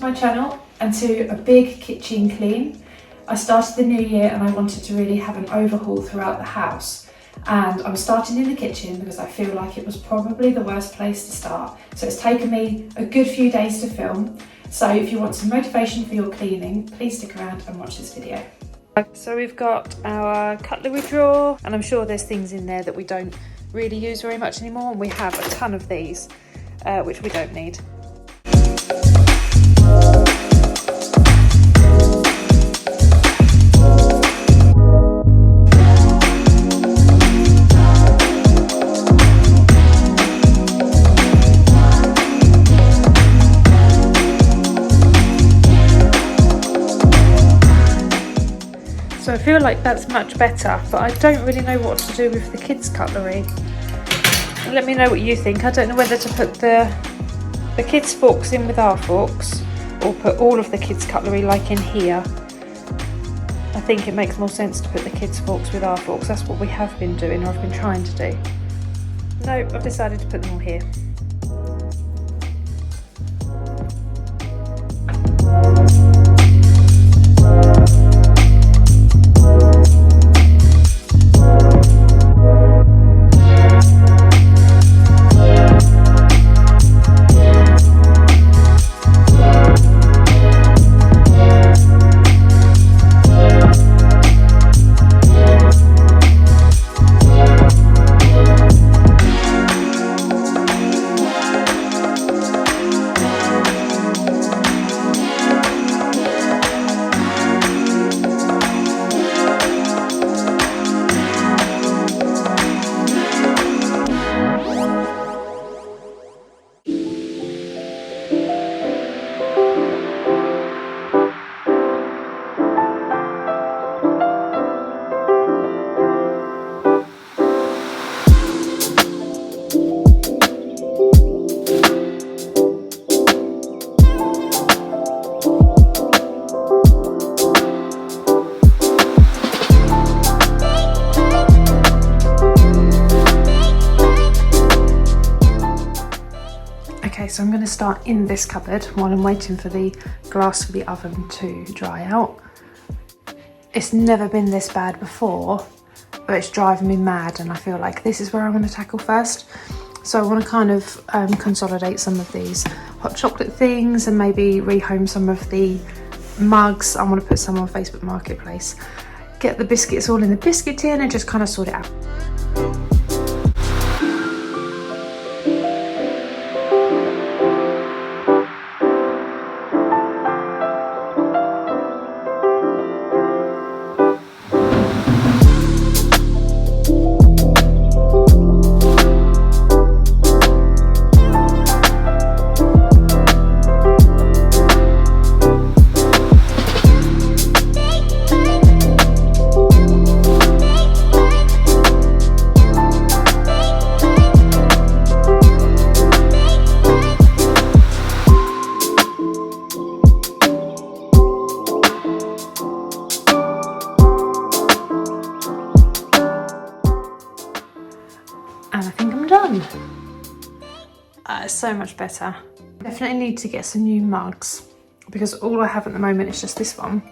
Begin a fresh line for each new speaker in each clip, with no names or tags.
my channel and to a big kitchen clean. I started the new year and I wanted to really have an overhaul throughout the house, and I'm starting in the kitchen because I feel like it was probably the worst place to start. So it's taken me a good few days to film. So if you want some motivation for your cleaning, please stick around and watch this video. So we've got our cutlery drawer, and I'm sure there's things in there that we don't really use very much anymore, and we have a ton of these which we don't need. So I feel like that's much better, but I don't really know what to do with the kids' cutlery. Let me know what you think. I don't know whether to put the kids' forks in with our forks or put all of the kids' cutlery like in here. I think it makes more sense to put the kids' forks with our forks. That's what we have been doing, or I've been trying to do. No, I've decided to put them all here. Okay, so I'm going to start in this cupboard while I'm waiting for the glass for the oven to dry out. It's never been this bad before, but it's driving me mad, and I feel like this is where I'm going to tackle first. So I want to kind of consolidate some of these hot chocolate things and maybe rehome some of the mugs. I want to put some on Facebook Marketplace. Get the biscuits all in the biscuit tin and just kind of sort it out. And I think I'm done. It's so much better. Definitely need to get some new mugs because all I have at the moment is just this one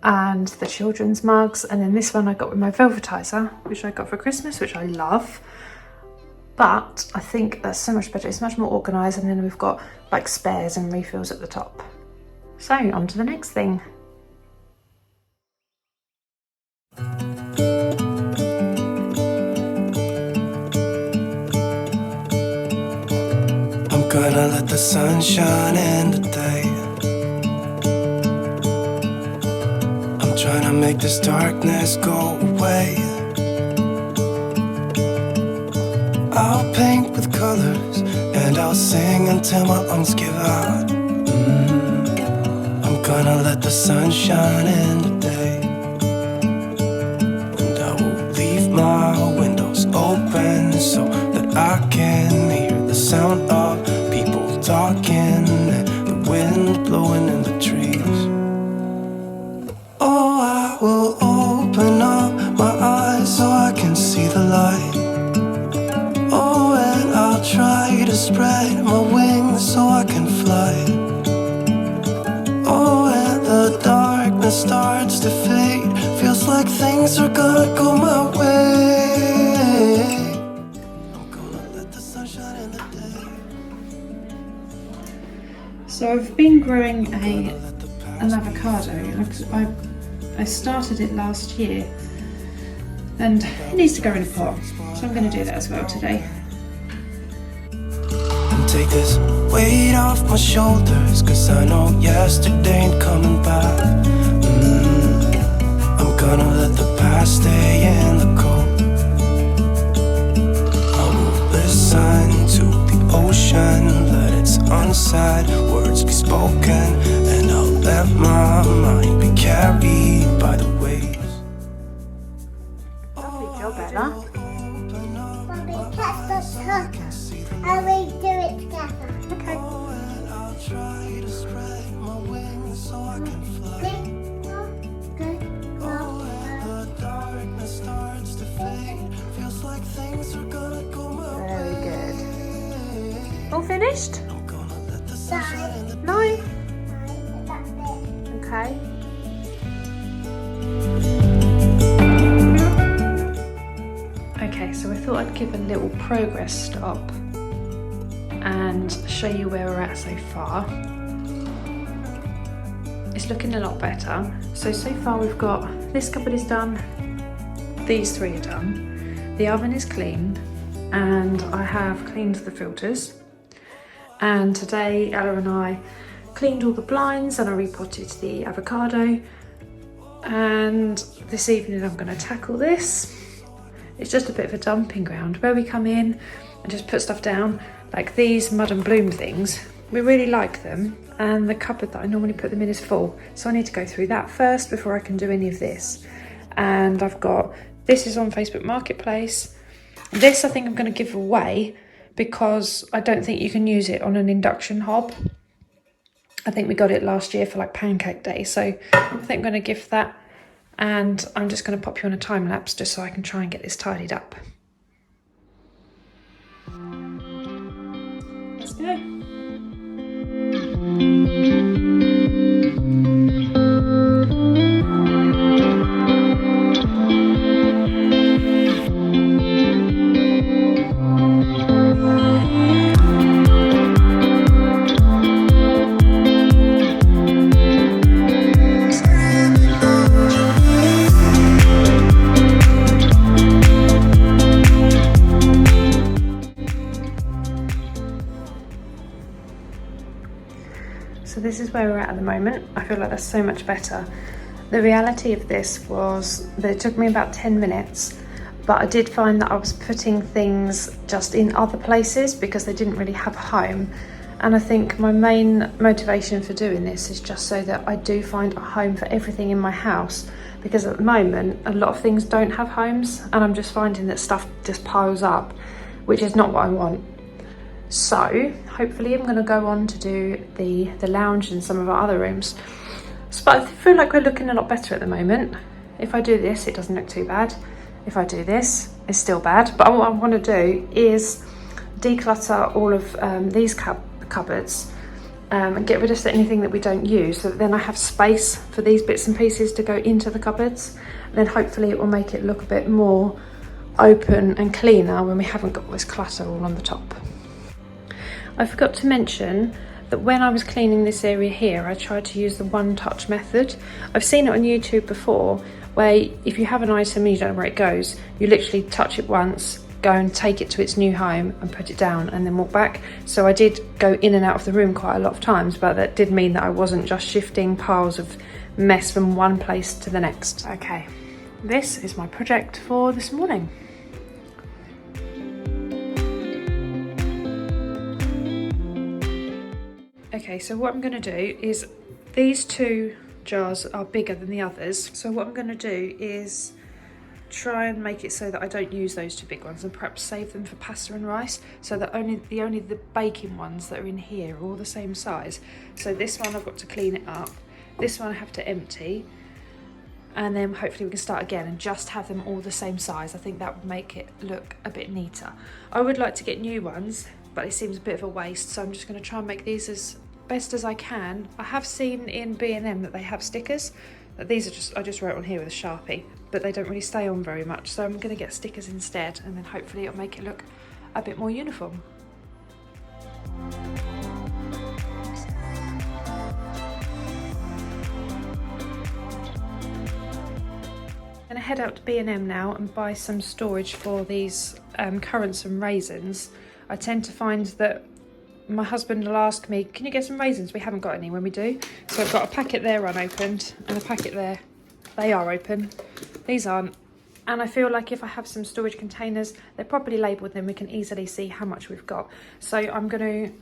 and the children's mugs, and then this one I got with my velvetizer, which I got for Christmas, which I love. But I think that's so much better. It's much more organised, and then we've got like spares and refills at the top. So on to the next thing.
Gonna let the sun shine in today. I'm trying to make this darkness go away. I'll paint with colors and I'll sing until my lungs give out. I'm gonna let the sun shine in today. And I will leave my windows open so that I can hear the sound of people talking and the wind blowing in the trees. Oh, I will open up my eyes so I can see the light. Oh, and I'll try to spread my wings so I can fly. things are gonna go my way. I'm gonna let the sun shine in the day.
So I've been growing an avocado. I started it last year and it needs to go in a pot, so I'm going to do that as well today.
And take this weight off my shoulders, 'cause I know yesterday ain't coming back. I'm gonna let the past stay in the cold. I will listen to the ocean, let its unsaid words be spoken, and I'll let my mind be carried by the waves.
Lovely job, Ella.
Mommy, catch the tuck and we do it together.
Okay.
I'll try to spread my wings so I can fly. The darkness starts to fade. Feels like things are gonna go my
Very good. All finished?
I'm gonna let the sun shine in the
No?
That's it.
Okay. Okay, so I thought I'd give a little progress stop and show you where we're at so far. It's looking a lot better. So far we've got, this cupboard is done, these three are done, the oven is clean, and I have cleaned the filters. And today Ella and I cleaned all the blinds and I repotted the avocado. And this evening I'm going to tackle this. It's just a bit of a dumping ground where we come in and just put stuff down, like these mud and bloom things. We really like them, and the cupboard that I normally put them in is full, so I need to go through that first before I can do any of this. And I've got, this is on Facebook Marketplace. This I think I'm going to give away because I don't think you can use it on an induction hob. I think we got it last year for like pancake day, so I think I'm going to gift that. And I'm just going to pop you on a time lapse just so I can try and get this tidied up. Let's go. So this is where we're at the moment. I feel like that's so much better. The reality of this was that it took me about 10 minutes, but I did find that I was putting things just in other places because they didn't really have a home. And I think my main motivation for doing this is just so that I do find a home for everything in my house, because at the moment a lot of things don't have homes and I'm just finding that stuff just piles up, which is not what I want. So hopefully I'm going to go on to do the lounge and some of our other rooms. But I feel like we're looking a lot better at the moment. If I do this, it doesn't look too bad. If I do this, it's still bad. But what I want to do is declutter all of these cupboards and get rid of anything that we don't use, so that then I have space for these bits and pieces to go into the cupboards. And then hopefully it will make it look a bit more open and cleaner when we haven't got all this clutter all on the top. I forgot to mention that when I was cleaning this area here, I tried to use the one-touch method. I've seen it on YouTube before, where if you have an item and you don't know where it goes, you literally touch it once, go and take it to its new home and put it down and then walk back. So I did go in and out of the room quite a lot of times, but that did mean that I wasn't just shifting piles of mess from one place to the next. Okay, this is my project for this morning. Okay, so what I'm going to do is, these two jars are bigger than the others. So what I'm going to do is try and make it so that I don't use those two big ones and perhaps save them for pasta and rice, so that only the baking ones that are in here are all the same size. So this one I've got to clean it up. This one I have to empty. And then hopefully we can start again and just have them all the same size. I think that would make it look a bit neater. I would like to get new ones, but it seems a bit of a waste, so I'm just going to try and make these as best as I can. I have seen in B&M that they have stickers, These I just wrote on here with a Sharpie, but they don't really stay on very much, so I'm going to get stickers instead, and then hopefully it'll make it look a bit more uniform. I'm going to head out to B&M now and buy some storage for these currants and raisins. I tend to find that my husband will ask me, can you get some raisins? We haven't got any when we do. So I've got a packet there unopened and a packet there. They are open. These aren't. And I feel like if I have some storage containers, they're properly labelled, then we can easily see how much we've got. So I'm going to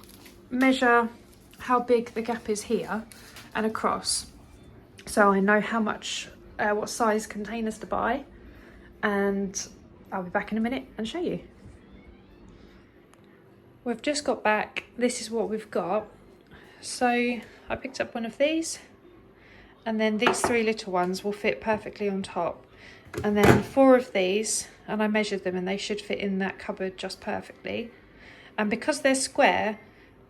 measure how big the gap is here and across, so I know how much, what size containers to buy, and I'll be back in a minute and show you. We've just got back. This is what we've got. So I picked up one of these, and then these 3 little ones will fit perfectly on top, and then 4 of these, and I measured them and they should fit in that cupboard just perfectly. And because they're square,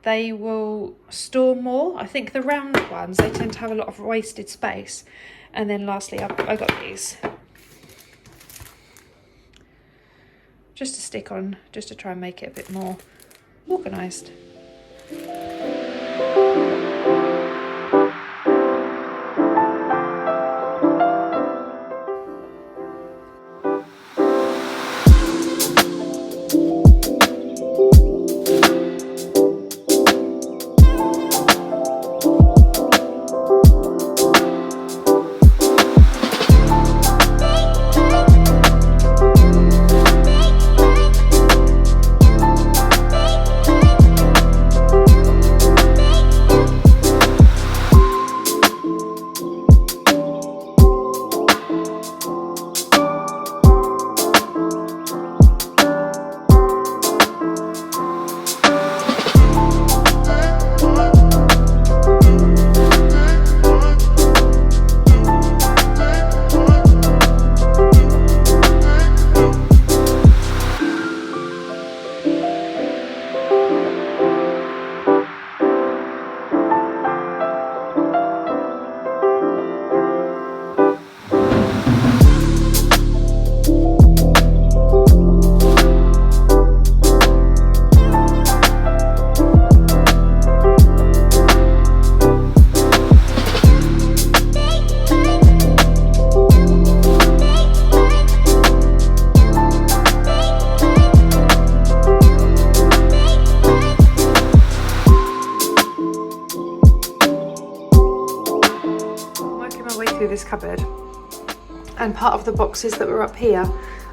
they will store more. I think the round ones, they tend to have a lot of wasted space. And then lastly, I got these just to stick on, just to try and make it a bit more organised. This cupboard, and part of the boxes that were up here,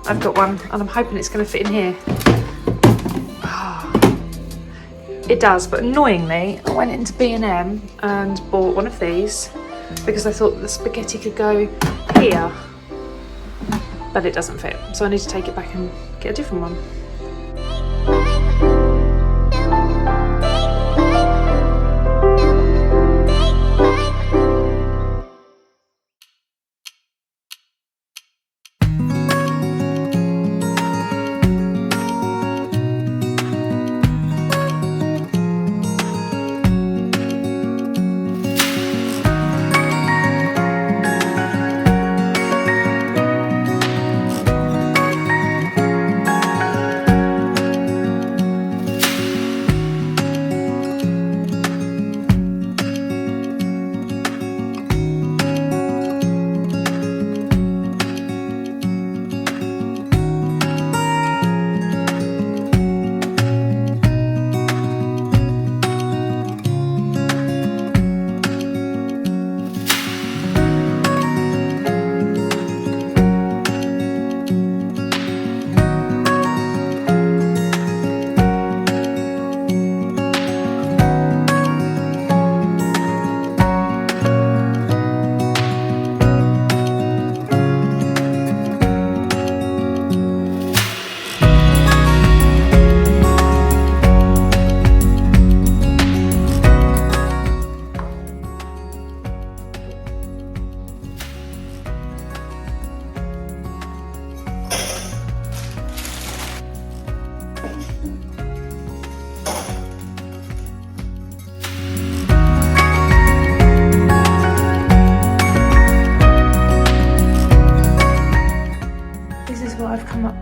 I've got one, and I'm hoping it's going to fit in here. Oh, it does, but annoyingly I went into B&M and bought one of these because I thought the spaghetti could go here, but it doesn't fit, so I need to take it back and get a different one.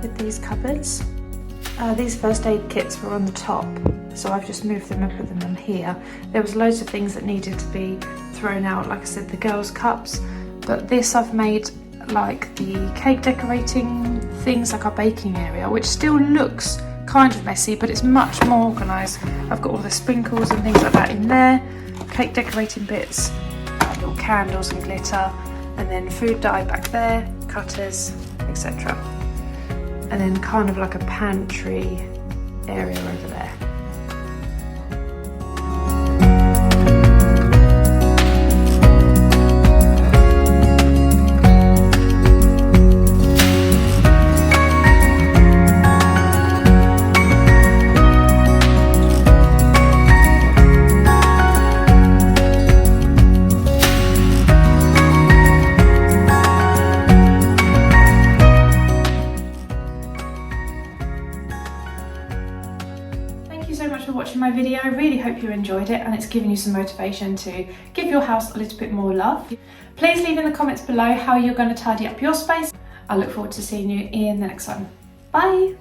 with these cupboards. These first aid kits were on the top, so I've just moved them and put them on here. There was loads of things that needed to be thrown out, like I said, the girls' cups, but this I've made like the cake decorating things, like our baking area, which still looks kind of messy, but it's much more organised. I've got all the sprinkles and things like that in there, cake decorating bits, little candles and glitter, and then food dye back there, cutters, etc. And then kind of like a pantry area over there. So much for watching my video. I really hope you enjoyed it and it's given you some motivation to give your house a little bit more love. Please leave in the comments below how you're going to tidy up your space. I look forward to seeing you in the next one. Bye!